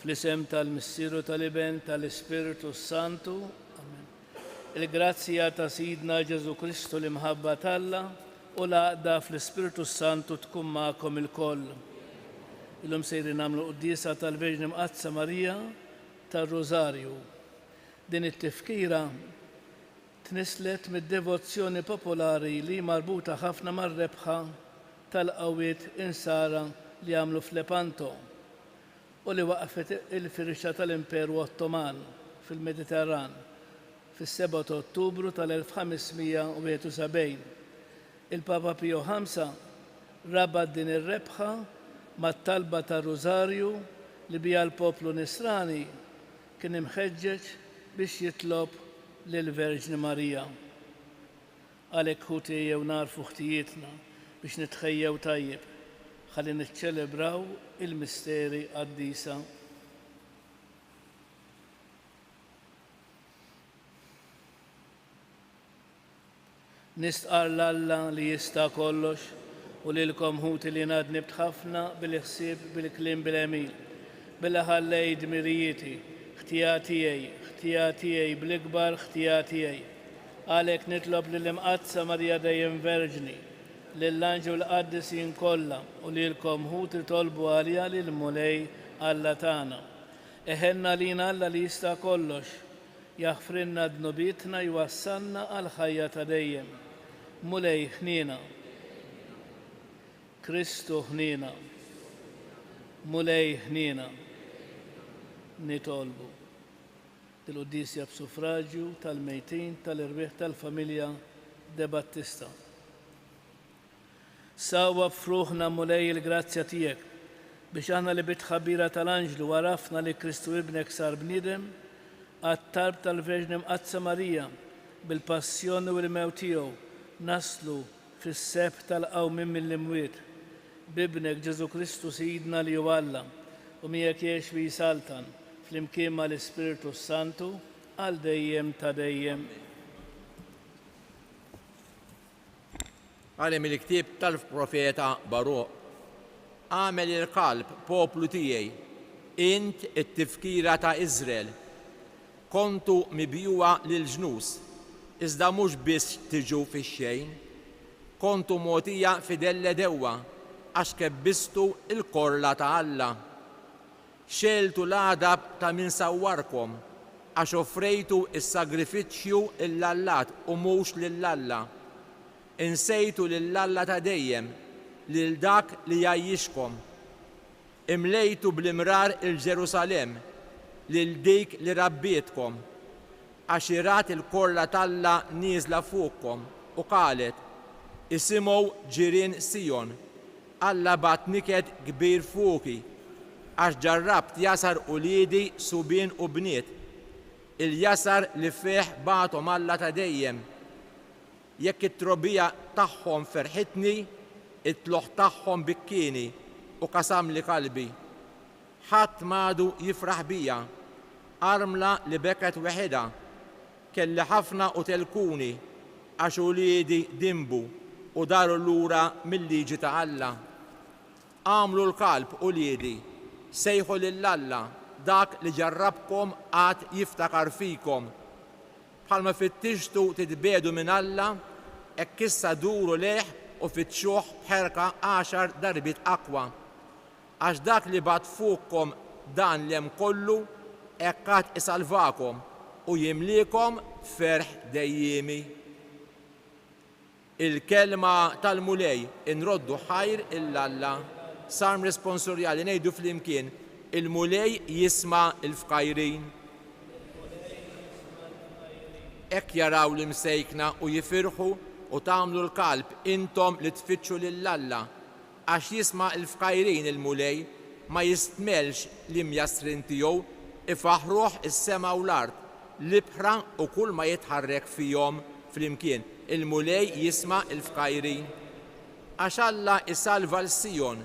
fl-isem tal-Missieru tal-Iben tal-Ispiritu Santu. Amen. Il-grazzja ta' Sidna Ġesu Kristu l-imħabba talla u l-għaqda fl-Ispiritu Santu tkun ma'kom il-koll. Illum sejri namlu qudiesa tal-Verġni Mqazza Marija tar-Rożarju. Din it-tifkira tnislet mid-devozzjoni popolari li marbuta ħafna mar-rebħa tal-qawwiet insara li għamlu f'Lepanto u li waqfet il-firxa tal-Imperu Ottoman fil-Mediterran fis-7 ta' Ottubru tal-1571. Il-Papa Pio V rabat din ir-rebħa mat-talba tar-Rożarju li bija l-poplu Nisrani kien imħeġġeġ biex jitlob lill-Verġni Marija. Għalhekk ħutejjew narfu ħtijietna biex nitħejjew tajjeb ħalli niċċelebraw il-misteri qaddisa. Nistqar l-Alla li jista' kollox u lilkom ħuti li ngħadni b'ħafna bil-ħsieb bil-kliem bil-għemil billi ħallej dmirijieti ħtijatijaj bl-ikbar ħtijatijaj. Għalhekk nitlob lill-Imqazza Marija dejjem Verġni lill-Anġlu l-Qaddisin kollha u lilkom ħuti tolbu għalija lill-Mulej Alla tagħna. Eħenna lina Alla li jista' kollox jaħfrinna dnubietna jwassalna għal ħajja ta' dejjem. Mulej ħnina, Kristu ħnina, Mulej ħnina, nitolbu. Il-Qudiesja b'suffraġġju tal-mejtin tal-irwieħ tal-familja De Battista. Sawa b'fruħna Mulej il-grazzja tiegħek biex aħna li bit-ħabira tal-Anġlu warafna li Kristu ibnek sar bniedem għat-talb tal-Verġni Mqazza Marija bil-passjoni u l-mew tiegħu naslu fis-seb tal-qawmien mill-imwiet b'ibnek Ġesu Kristu Sidna li hu Alla u miegħek jgħix fi Saltan fl-imkien mal-Ispiritu Santu għal dejjem ta' dejjem. Għalem il-ktieb tal-profeta Baruq. Għamel il-qalb poplu tiegħi, int it-tifkira ta' Iżrael. Kontu mibjuwa lil-ġnus, iżda mhux biss tiġu fix-xejn. Kontu mogħtija fidelle dewwa għax kebbistu il-korla ta' Alla. Xeltu l-għadab ta' min sawwarkom għax offrejtu is-sagrifiċċju lill-Allat u mhux lill-Alla. Insejtu lill-Alla ta' dejjem lil dak li jgħajjixkom. Imlejtu bl-imrar il-Ġerusalem lil dik li rabbietkom għax irat il-korla tal-Alla nieżla fuqkom u qalet isimgħu ġirien Sion Alla bat niked kbir fuqi għax ġarrabt jasar uliedi subien u bniet il-jasar li fih batom Alla ta' dejjem. Jekk it-trobija tagħhom ferħitni, it-tluħ tagħhom bikkieni u qasam li qalbi. Ħadd m'għadu jifraħ bija, armla li beket weħida, kelli ħafna u telkuni għax uliedi dimbu u daru lura mill-liġi ta' Alla. Għamlu l-qalb uliedi, sejħu lill-Alla dak li ġarrabkom għad jiftakar fikom. Bħalma fittixtu titbedu minn Alla, hekk issa duru leħ u fittxuh bħerka 10 darbit aqwa. Għax dak li bat fuqkom dan l-hemm kollu, hekk għad isalvakom u jimlikom ferħ dejjemi. Il-kelma tal-Mulej inroddu ħajr il-Alla. Sarm responsorjali ngħidu flimkien il-Mulej jisma' il-fqajrin. Hekk jaraw l-imsejkna u jifirħu u tagħmlu l-qalb intom li tfittxu lill-Alla għax jisma' il-fqajrin il-Mulej ma jistmelx l-imjasrin tiegħu ifaħruh is-sema u l-art l-ibħra u kull ma jitħarrek fihom flimkien. Il-Mulej jisma' il-fqajrin għax Alla isalva l-Sion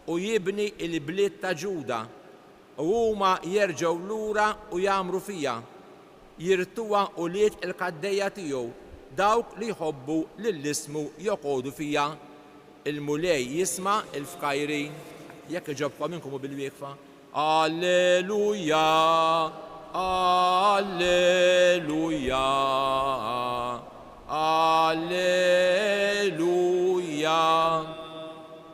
u jibni il-bliet ta' Ġuda u huma jerġgħu lura u jagħmru fija. Jirtuwa u liet il-kaddejja tiegħu dawk li jħobbu lill-ismu joqogħdu fija. Il-Mulej jisma' il-fqajrin. Jekk iġobkom inkom u bil-wieqfa Alleluja, Alleluja, Alleluja.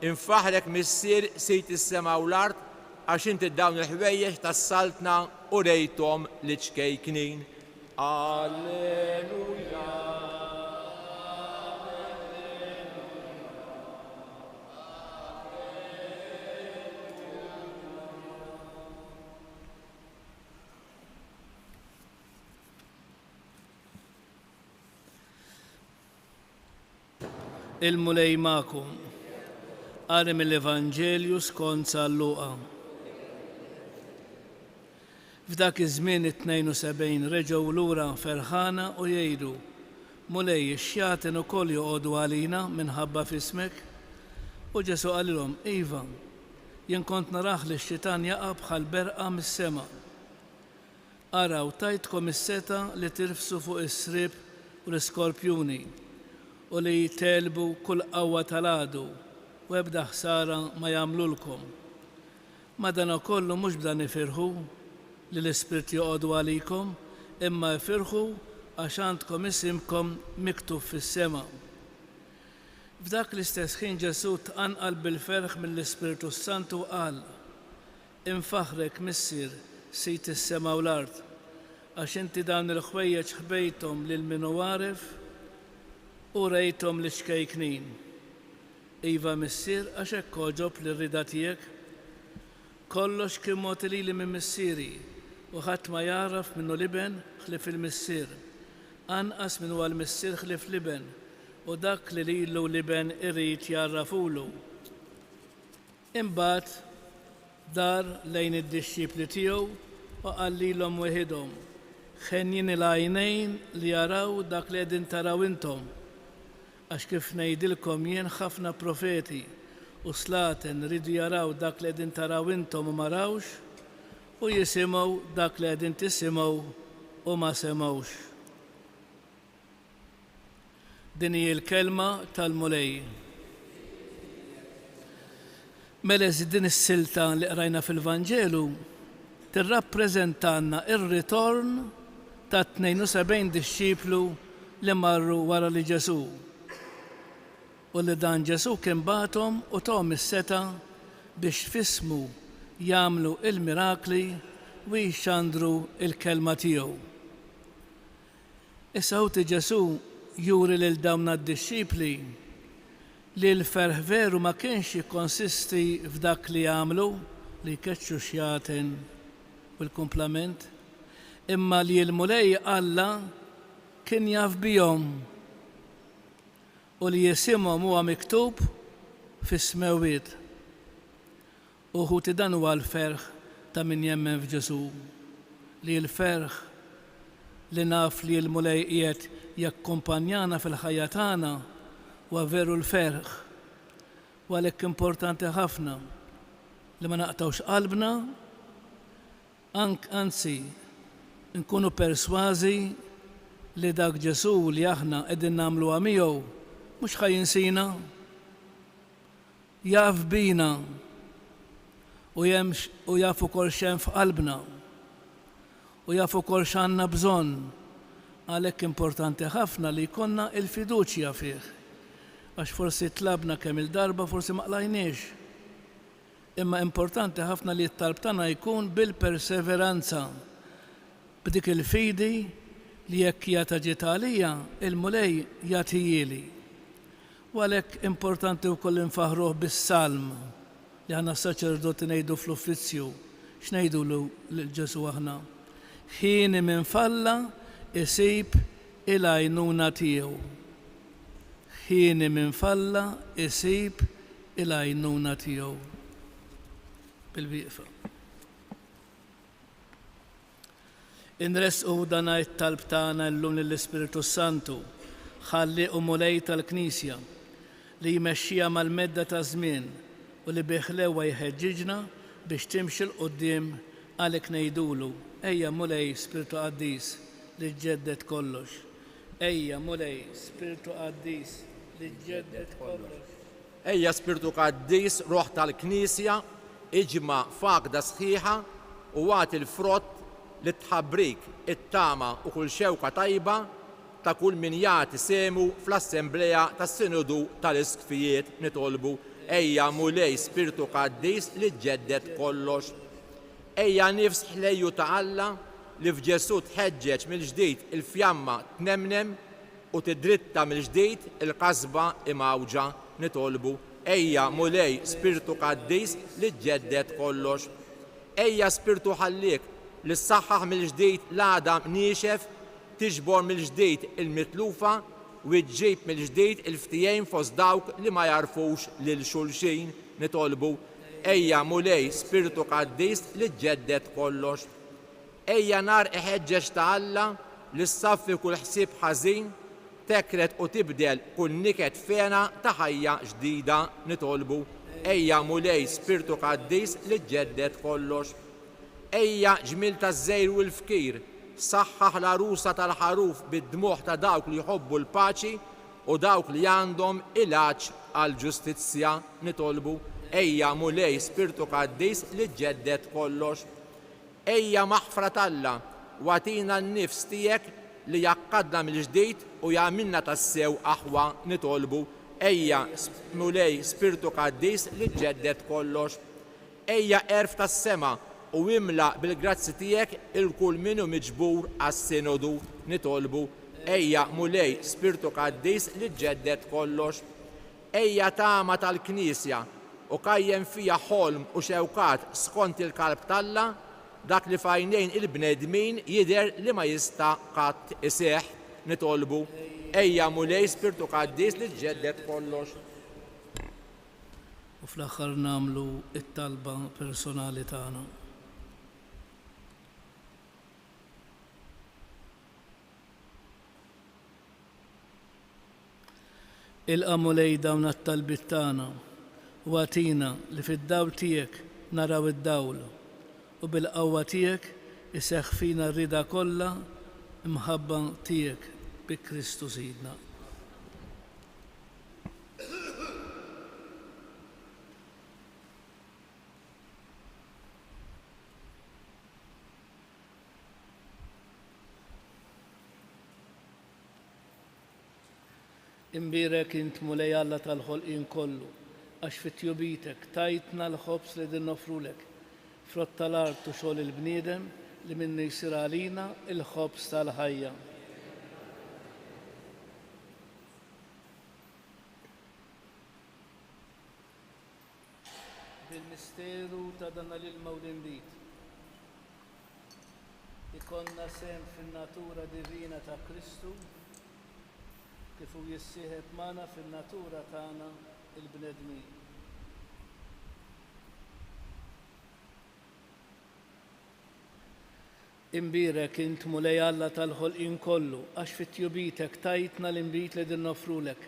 Infaħrek missier sejt is-sema u l-art għax inti dawn il-ħwejjeġ tas-saltna u rejthom li ċkejknin. Alleluja. Il-mulej ma'kum. Qari mill-Evanġelju skont San Luqa. F'dak iż-żmien it-72 reġgħu lura ferħana u jgħidu: mulej ix-xjaten ukoll joqogħdu għalina minħabba f'ismek. U Ġesu qalilhom: iva, jien kont narah li x-xitan jaqa' bħal berqa mis-sema. Araw tajtkom is-seta li tirfsu fuq is-sriep u l-iskorpjuni u li jtelbu kull qawwa tal-għadu u ebda ħsara ma jagħmlulkom. Madankollu mhux b'dan ifirħu li l-Ispirit joqogħdu għalikom, imma ifirħu għax għandkom isimkom miktub fis-sema. F'dak l-istess ħin Ġesu tqanqal bil-ferħ mill-Ispiritu Santu u qal: infaħrek missier sejt is-sema u l-art għax inti dawn il-ħwejjeġ ħbejthom lil min hu għaref u rejthom li ċkejknin. Iva missier għax hekk oġob li rrida tiegħek. Kollox kien mogħti lili minn missieri u ħadd ma jaraf minnu liben ħlief il-missier. Anqas minn huwa l-missier ħlief liben u dak li lilu liben irid jarrafulu. Imbagħad dar lejn id-dixxipli tiegħu u qal lilhom weħidhom: ħenjin il-għajnejn li jaraw dak li qegħdin taraw intom. Għax kif ngħidilkom jien ħafna profeti u slaten ridu jaraw dak li qegħdin taraw intom u ma rawx u jisimgħu dak li qegħdin tisimgħu u ma semgħux. Din hi l-kelma tal-mulej. Mela din is-silta li qrajna fil-Vanġelu tirrappreżentanna ir-ritorn ta' 72 dixxiplu li marru wara li Ġesu. U li dan Ġesu kien bagħthom u tom is-seta biex fismu jagħmlu il-mirakli u jxandru il-kelma tiegħu. Issa ħuti Ġesu juri lil dawn ad-dixxipli li l-ferħ veru ma kienx jikkonsisti f'dak li jagħmlu li jkeċċu xjaten u l-kumplament, imma li l-mulej Alla kien jaf bihom u li jisimhom huwa miktub fis-smewiet. U ħuti dan huwa l-ferħ ta' min jemmen f'Ġesu. Li l-ferħ li naf li l-mulej qiegħed jakkumpanjana fil-ħajja tagħna huwa veru l-ferħ. U għalhekk importanti ħafna li ma naqtawx qalbna, anzi nkunu persważi li dak Ġesu li aħna qegħdin nagħmluha miegħu mhux ħajinsina, jaf bina u jaf ukoll x'hemm f'qalbna u jaf ukoll x'għandna bżonn. Għalhekk importanti ħafna li jkollna l-fiduċja fih. Għax forsi tlabna kemm il-darba forsi ma qlajniex. Imma importanti ħafna li t-talb tagħna jkun bil-perseveranza b'dik il-fidi li jekk jagħta ġiet għalija il-mulej jagħtijili. U għalhekk importanti wkoll infaħruh bis-salm li aħna s-saċerdoti ngħidu fl-uffizzju. X'ngħidu lil Ġesu aħna? Ħini minn falla isib il-għajnuna tiegħu. Ħini minn falla isib il-għajnuna tiegħu. Bil-wieqfa. Inresqu dan it-talb tagħna llum lill-Ispiritu Santu ħalli mulej tal-Knisja li jmexxija mal-medda ta' żmien u li biħlewa jħeġġiġna biex timxi l-qudiem għalhekk ngħidulu: ejja mulej Spiritu Qaddis li ġġedded kollox. Ejja mulej Spiritu Qaddis li ġġedded kollox. Ejja Spiritu Qaddis, Ruħ tal-Knisja, iġma faqda sħiħa u għat il-frott li tħabbrik it-tama u kull xewka tajba ta' kull min jagħti semu fl-assembleja tas-sinodu tal-iskfijiet nitolbu ejja mulej Spiritu Qaddis li ġeddet kollox. Ejja nifs ħlejju ta' Alla li f'Ġesu tħeġġeġ mill-ġdid il-fjamma tnemnem u tidritta mill-ġdid il-qasba imawġa nitolbu ejja mulej Spiritu Qaddis li ġeddet kollox. Ejja Spiritu ħallik li ssaħħaħ mill-ġdid l-għadam niexef tiġbor mill-ġdid il-mitlufa u ġġib mill-ġdid il-ftijajn fost dawk li ma jarfux lil xulxin nitolbu ejja mulej Spiritu Qaddis li ġeddet kollox. Ejja nar iħeġġeġ ta' Alla li ssaffi kull ħsieb ħażin tekret u tibdel kull niket fena ta' ħajja ġdida nitolbu ejja mulej Spiritu Qaddis li ġeddet kollox. Ejja ġmil taż-żejr u l-fkir saħħaħ l-arusa tal-ħaruf bid-dmuħ ta' dawk li jħobbu l-paċi u dawk li għandhom ilaġġ għall-ġustizzja nitolbu ejja mulej Spiritu Qaddis li ġeddet kollox. Ejja maħfra Alla watina n-nifs tiegħek li jaqqadna mill-ġdid u jagħmilna tassew aħwa nitolbu ejja mulej Spiritu Qaddis li ġeddet kollox. Ejja erf tas-sema u imla bil-grazzi tiegħek il-kull minnu miġbur għas-sinodu nitolbu ejja mulej Spiritu Qaddis li ġeddet kollox. Ejja tama tal-Knisja u kajjem fija ħolm u xewkat skont il-kalb Alla dak li fajnejn il-bnedmin jidher li ma jista' qatt iseħħ nitolbu ejja mulej Spiritu Qaddis li ġeddet kollox. U fl-aħħar nagħmlu it-talba personali tagħna. Ilqa' mulej dawn it-talbiet tagħna u għatina li fid-dawl tiegħek naraw id-dawl u bil-qawwa tiegħek iseħħ fina r-rida kollha imħabba tiegħek bi Kristu Sidna. Imbirek int mulej Alla tal-ħolqien kollu għax fit-tjubitek tajtna l-ħobs li din nofrulek frott tal-art u xogħol il-bniedem li minnu jsir għalina il-ħobs tal-ħajja. Bil-misteru ta' dan l-ilma u l-inbit ikonna sem fin-natura divina ta' Kristu kif hu jissieħeb magħna fin-natura tagħna il-bnedmin. Imbirek int mulej Alla tal-ħolqien kollu għax fit-tjubitek tajtna l-inbit li din nofrulek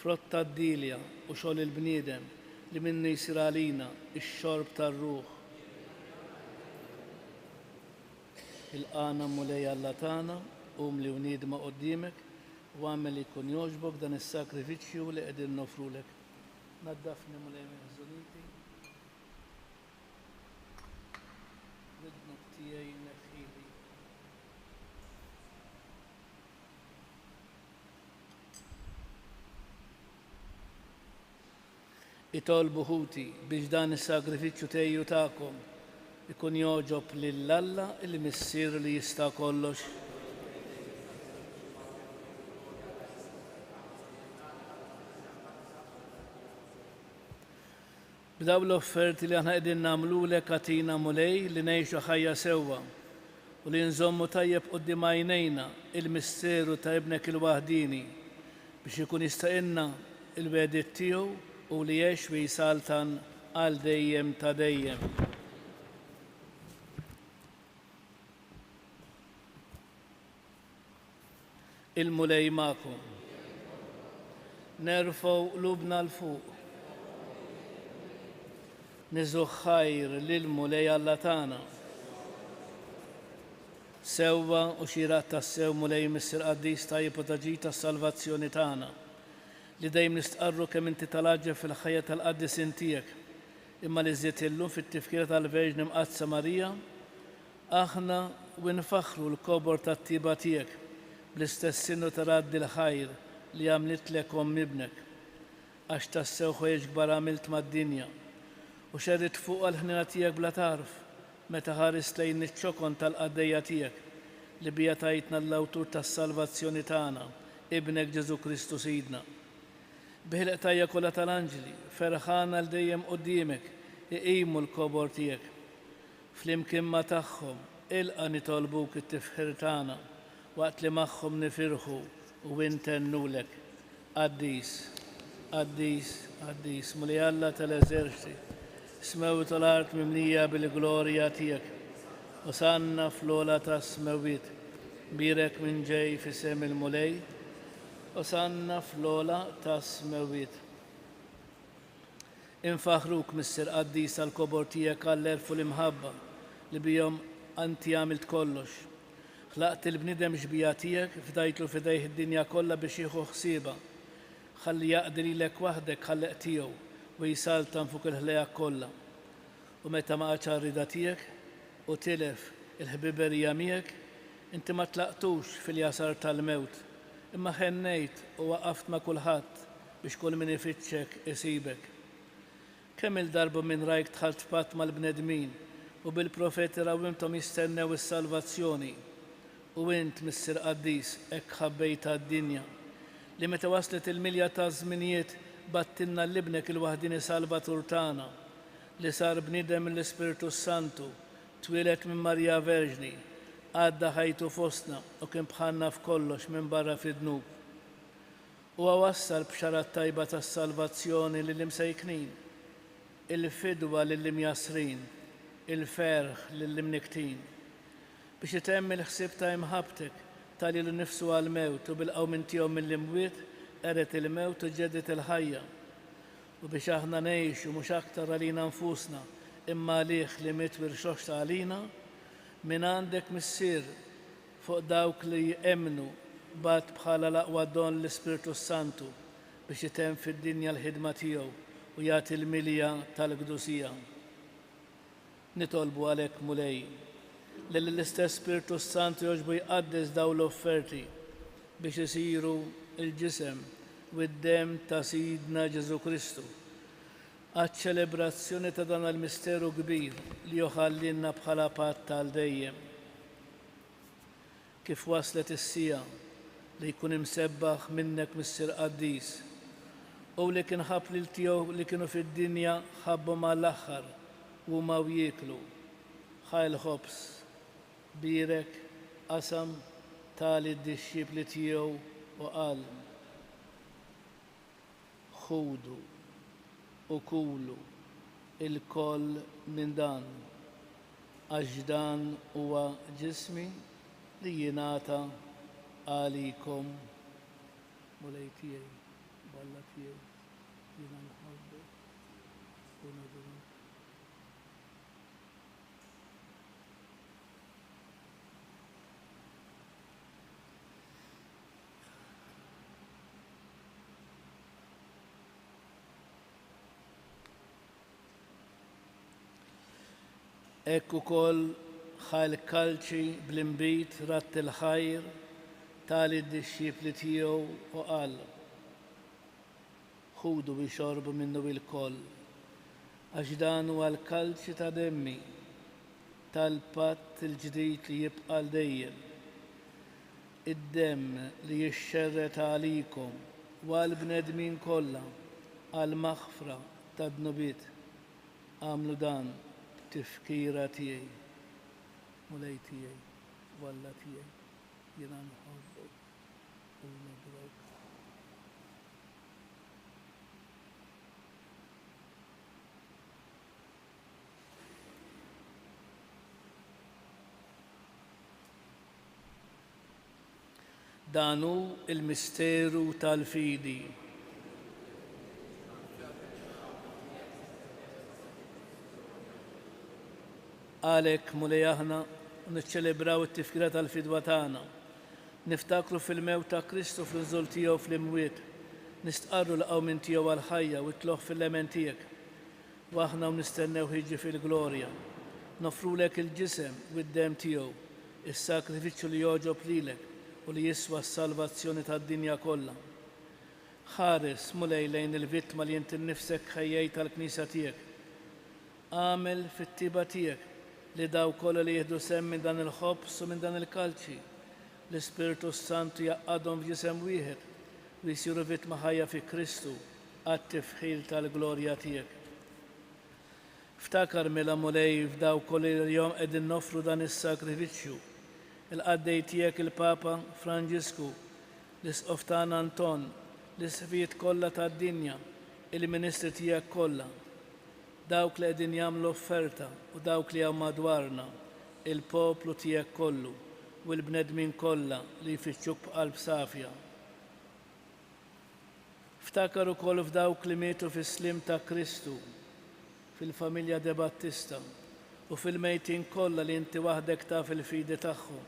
frott tad-dilja u xogħol il-bniedem li minnu jsir għalina ix-xorb tar-ruħ. Il-qana mulej Alla tagħna li uniedma quddiemek u għamel ikun jogħġbok dan is-sakrifiċċju li qegħdin nofrulek. Naddafni mulej minn ħżuniti. Ridnuk tiegħi nefħili. Itolbu ħuti biex dan is-sakrifiċċju tejju tagħkom ikun jogħġob lill-Alla il-Missier li jista' kollox. B'daw l-offerti li aħna qegħdin nagħmlulek għatina mulej li ngħixu ħajja sewwa u li nżommu tajjeb quddiem għajnejna il-misteru ta' ibnek il-waħdini biex ikun jista'inna il-wedit tiegħu u li jgħix u jisaltan għal dejjem ta' dejjem. Il-mulej magħkom. Nerfgħu qlubna l-fuq. Niżu ħajr lill-mulej Alla tagħna. Sewwa u xierat tas-sew mulej Missier Qaddis tajjeb u taġid tas-salvazzjoni tagħna li dejjem nistqarru kemm inti tal-aġeb fil-ħajja tal-qaddisin tiegħek imma li żiet illum fit-tifkira tal-Verġni Mqazza Marija aħna u nfaħru l-kobor tat-tiba tiegħek bl-istess sinnu taraddi l-ħajr li għamlitlek omm ibnek għax tassew ħwejjeġ kbar għamilt mad-dinja u xerrit fuq għal-ħnina tiegħek bla tarf meta ħares lejn iċ-ċokon tal-qaddejja tiegħek li bija tajtna l-awtur tas-salvazzjoni tagħna, ibnek Ġesu Kristu Sidna. Biħ-qtajja kollha tal-anġli, ferħana l dejjem quddiemek iqimu l-kobor tiegħek. Flimkien ma' tagħhom ilqa' nitolbuk it-tifħir tagħna waqt li magħhom nifirħu u intennulek. Qaddis, qaddis, qaddis, muli Alla tal-eżerċiti, smewit l-art mimlija bil-glorja tiegħek. Osanna fl-ola ta' smewit, birek minn ġej f'isem il-mulej, Osanna fl-ola ta' smewit. Infaħruk Mister Qaddis għal-kobor tiegħek għall-erfu l-imħabba li bijom anti għamilt kollox. Ħlaqt il-bnidem ġbija tiegħek fdajtlu fidejh id-dinja kollha biex jieħu ħsieba. Ħalli jaqdi lilek waħdek ħalleq tiegħu u jisaltan fuq il-ħlejja kollha. U meta ma għadx rida tiegħek u tilef il-ħbiberija miegħek, inti ma tlaqtux fil-jasar tal-mewt, imma ħennejt u waqaft ma' kulħadd biex kull min ifittxek isibek. Kemm il-darba minn rajk tħalt patt mal-bnedmin u bil-profeti rawimtom jistennew is-salvazzjoni u int Mister Qaddis hekk ħabbejta d-dinja li meta waslet il-milja ta' żminijiet battinna l-ibnek il-waħdini Salvatur tagħna li sar bniedem l-Ispiritu Santu twilet minn Marja Verġni, għadda ħajtu fostna u kien bħalna f'kollox minn barra fid-dnub. U għawassal b'xarat tajba tas-salvazzjoni lill-imsejknin, il-fidwa lill-imjasrin, il-ferħ lill-imniktin. Biex itemm il-ħsieb ta' imħabtek tal-ilu nifsu għal-mewt u bil-qawmin tiegħu mill-imwiet eret il-mewt u ġeddet il-ħajja. U biex aħna ngħixu mhux aktar għalina nfusna imma liħ li mit birxox għalina, minn għandek missier fuq dawk li jemnu bat bħala l-aqwa don l-Ispiritu Santu biex jitem fid-dinja l-ħidma tiegħu u jagħti l-milja tal-Qdusija. Nitolbu għalhekk mulej li l-istess Spiritu Santu joġbu jqaddes daw l-offerti biex isiru il-ġisem u d-dem ta' Sidna Ġesu Kristu għaċ-ċelebrazzjoni ta' dan il-misteru kbir li joħallinna bħala patt tal-dejjem. Kif waslet is-sija li jkun imsebbaħ minnek Mister Qaddis u li kien ħab lil tiegħu li kienu fid-dinja ħabbu mal-aħħar u ma jieklu. Ħajl ħobs, birek, qasam tali d-dixxibli tiegħu u qal ħudu u kulu il-koll minn dan għax dan huwa ġismi li jingħata għalikom. Mulej tiegħi, balla tiegħi, jiena nħobbek u nadurek. Ekk ukoll ħal kalċi bl-imbit ratt il-ħajr tali d-dixxipli tiegħu u qal ħudu biex xorbu minnu il-koll għax dan huwa l-kalċi ta' demmi tal-patt il-ġdid li jibqa' dejjem. Id-demm li jixxerret għalikom u għall-bnedmin kollha għall-maħfra tad-dnubiet għamlu dan tifkira tiegħi, mulej tiegħi, walla tiegħi, jiena nħobbok u nadurek. Dan hu il-misteru tal-fidi. Għalhekk mulej aħna niċċelebraw it-tifkira tal-fidwa tagħna. Niftakru fil-mewt ta' Kristu fl-inżul tiegħu fl-imwiet. Nistqarru l-qawmin tiegħu għall-ħajja u tloħ fil-lemen tiegħek. واحنا ونستناw يجي fil-glorja. Nofrulek il-ġisem u d-dem tiegħu, is-sakrifiċċju li joġob lilek u li jiswa s-salvazzjoni tad-dinja kollha. Ħares mulej lejn il-vittma li inti nnifsek ħejjej tal-Knisja tiegħek. Għamel fit-tiba tiegħek li daw kollha li jieħdu semm minn dan il-ħobs u minn dan il-kalċi. L-Ispiritu Santu jaqqadhom f'ġisem wieħed u jsiru vittma ħajja fi Kristu għat-tifħil tal-glorja tiegħek. Ftakar mela mulej f'daw koll il-jom qegħdin nofru dan is-sakrifiċċju. Il-qaddej tiegħek il-Papa Franġisku, l-Isqof tagħna Anton, l-isfijiet kollha tad-dinja, il-Ministri tiegħek kollha, dawk li qegħdin jagħmlu offerta u dawk li hawn madwarna, il-poplu tiegħek kollu u l-bnedmin kollha li jfittxuk b'qalb safja. Ftakar ukoll f'dawk li mietu fis-slim ta' Kristu, fil-familja De Battista u fil-mejtin kollha li inti waħdek taf il-fidi tagħhom.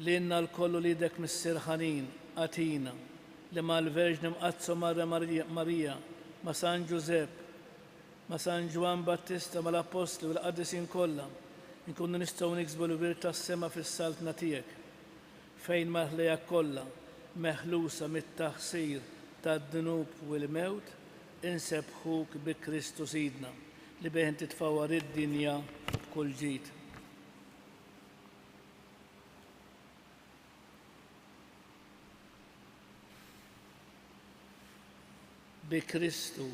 Li inna l-kollu li dek mis-sirħanin għatina li mal-Verġni mqazzu Marija, ma' San Giuseppe, ma' San Ġwan Battista, ma' l-Apostli u l-Qaddisin kollha, nkunu nistgħu niksbu l-wir tas-sema fis-saltna tiegħek, fejn maħlejak kollha meħlusa mit-taħsir tad-dunub u l-mewt, insebħuk bi Kristu Sidna li bih titfawwar id-dinja b'kull ġid. Bi Kristu,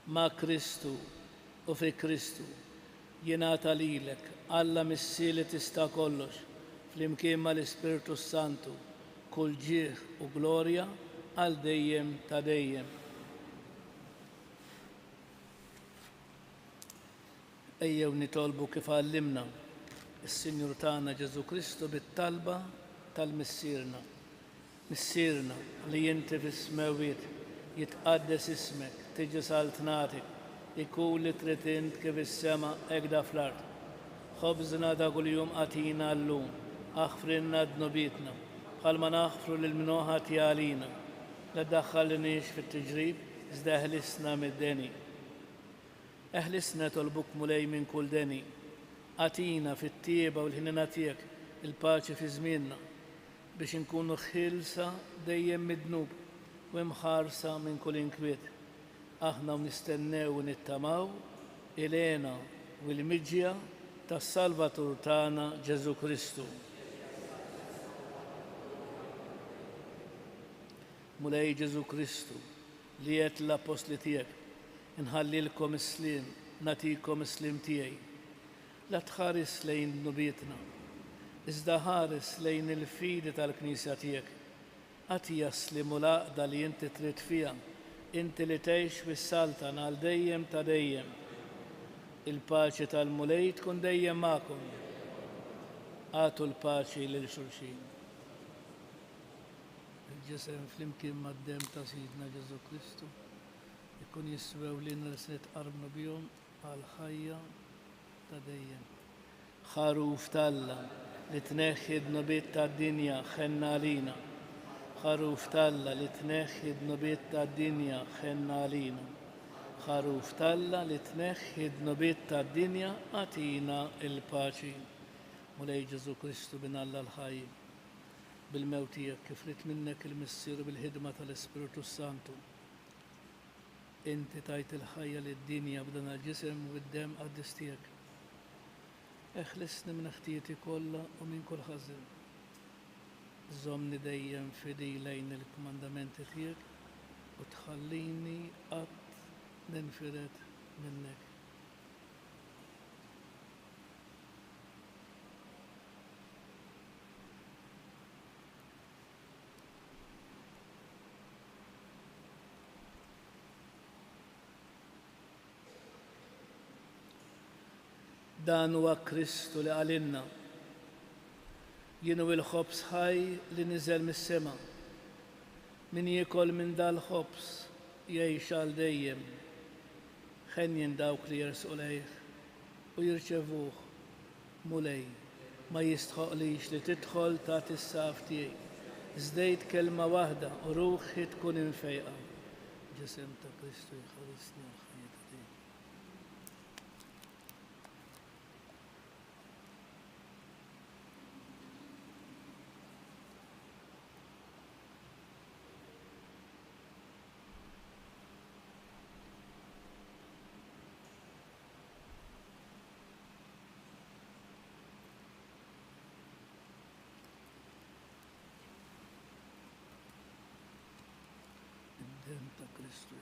ma' Kristu u fi Kristu jingħata lilek Alla missi li tista' kollox flimkien mal-Ispiritu Santu kull ġieħ u glorja għal dejjem ta' dejjem. Ejjew nitolbu kif għallimna is-Sinjur tagħna Ġesu Kristu bit-talba tal-missierna. Missierna li inti fis-smawiet jitqaddes ismek, tiġi saltnatik, ikun li trid int kif is-sema hekk da fl-ard. Ħobżna ta' kuljum għatina llum, aħfrilna dnubietna, bħalma naħfru lil min għalina. La ddaħħalniex fit-tiġrib, iżda eħlisna mid-deni. Eħlisna tolbuk mulej minn kull deni, għatina fit-tieba u l-ħinina tiegħek il-paċi fi żmienna biex inkunu ħilsa dejjem mid-dnub u imħarsa minn kull inkwiet. Aħna nistennew u nittamaw ilena u l-miġja tas-Salvatur tagħna Ġesu Kristu. Mulej Ġesu Kristu li qed l-apostli tiegħek inħallilkom is-slim, natikom is-slim tiegħi. La tħares lejn nubietna, iżda ħares lejn il-fidi tal-Knisja tiegħek. Għatija slim u laqda li inti trid fiha, inti li tgħix fis-saltan għal dejjem ta' dejjem. Il-paċi tal-mulej tkun dejjem magħkom. Għatu l-paċi lil xulxin. Il-ġisem flimkien mad-dem ta' Sidna Ġesu Kristu ikun jiswew li nirset qarbna bihom għal ħajja ta' dejjem. Ħaruf talla li tneħħi d-nubiet tad-dinja ħenna għalina. Ħaruf talla li tneħħi d-nubiet tad-dinja ħenna għalina. Ħaruf talla li tneħħi d-nubiet tad-dinja għatina il-paċi. Mulej Ġesu Kristu bin Alla l-ħajja. Bil-mewt tiegħek kif rid minnek il-missier bil-ħidma tal-Ispiritu Santu. Inti tajt il-ħajja lid-dinja b'dan il-ġisem u d-dem qaddis tiegħek. Eħlisni minn ħtieti kollha u minn kull ħażin. Żommni dejjem fidi lejn il-komandamenti tiegħek u tħallini qatt ninfired minnek. Dan huwa Kristu li għalinna. Jienu il-ħobs ħaj li niżel mis-sema. Min jiekol minn dal-ħobs jgħix għal dejjem. Ħenjen dawk li jersqu lejh u jirċevuh mulej. Ma jistħoqlix li tidħol tagħti is-saf tiegħi. Żdejt kelma waħda u ruħi tkun infejqa. Ġisem ta' Kristu jħarisni għal ħajja ta' dejjem. Kristu.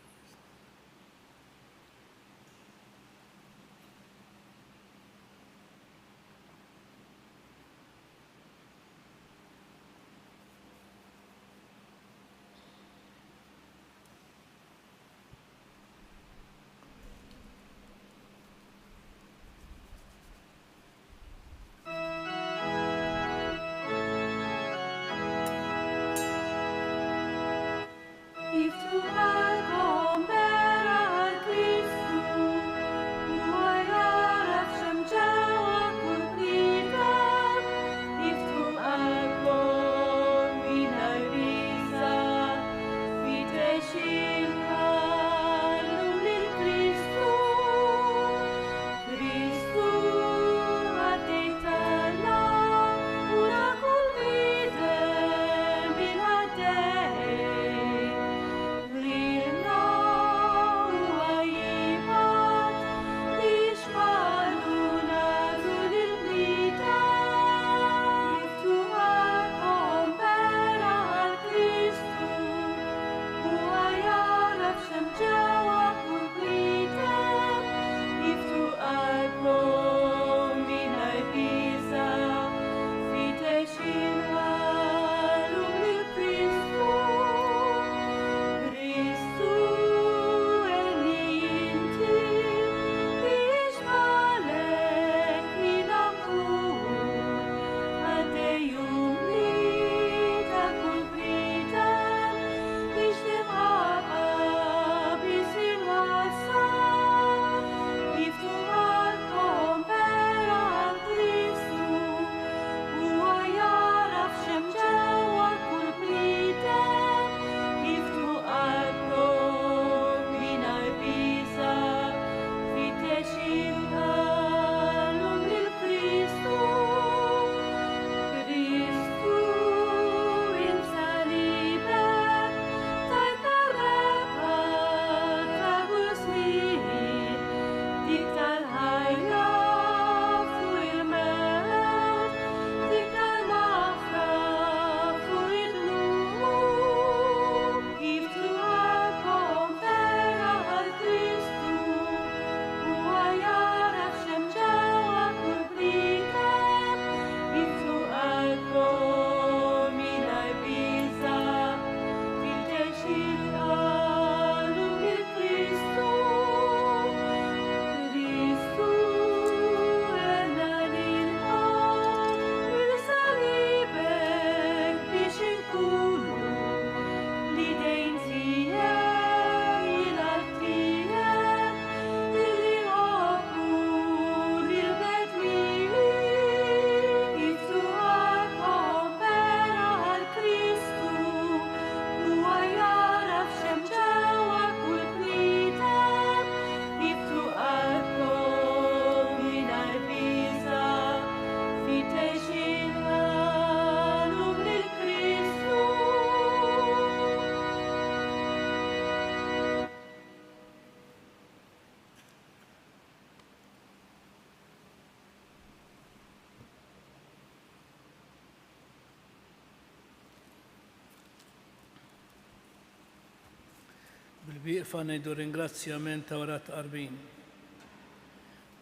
Bil-bieqfa ngħidu ringrazzjament ta' wara tqarbin.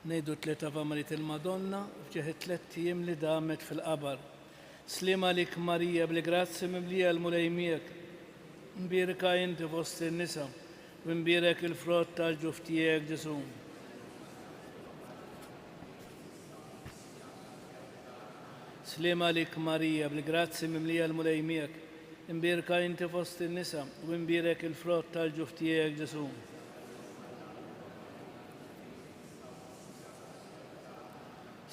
Ngħidu tliet avamaliet il-Madonna f'ġieħ 3 ijiem li damet fil-qabar. Slima lik Marija bil-grazzi mimlija l-mulej miegħek. Mbierka inti fost in-nisa u mbierek il-frott tal-ġuf tiegħek Ġesu. Slima lik Marija bil-grazzi mimlija l-mulej miegħek. Imbierka inti fost in-nisa u imbierek il-frott tal-ġuf tiegħek Ġesu.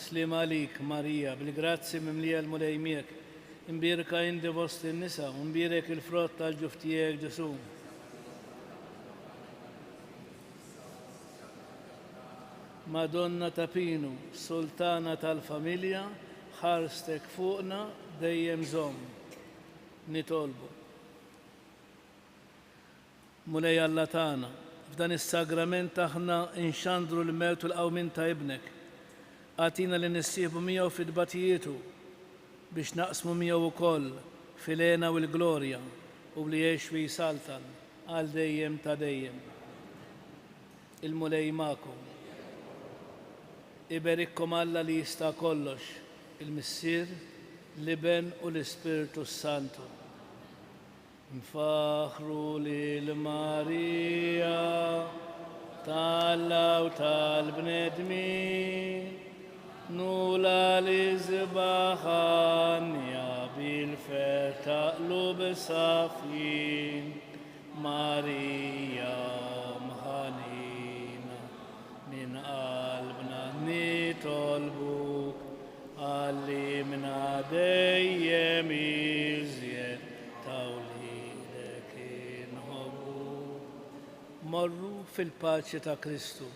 Slima lik Marija bil-grazzi mimlija l-mulej miegħek. Imbierka inti fost in-nisa u imbierek il-frott tal-ġuf tiegħek Ġesu. Madonna ta' Pinu, Sultana tal-familja, ħarstek fuqna dejjem żomm. Nitolbu. Mulej Alla tagħna, f'dan is-sagrament aħna inxandru l-mewt u l-qawmin ta' ibnek. Għatina li nissieħbu miegħu fid-batijietu biex naqsmu miegħu wkoll fil-għena u l-glorja u li jgħix fi saltan għal dejjem ta' dejjem. Il-mulej ma'kom. Iberikkom Alla li jista' kollox, il-Missier, l-Iben u l-Ispiritu Santu. Nfaħru lil Marija tal-Alla u tal-bnedmin, nula li zbaħanja bil-fer taqlub safin, Marija mħanina min qalbna nitolbuk, għallimna dejjem iżjed tawlidek inħobbuk. Morru fil-paċi ta' Kristu.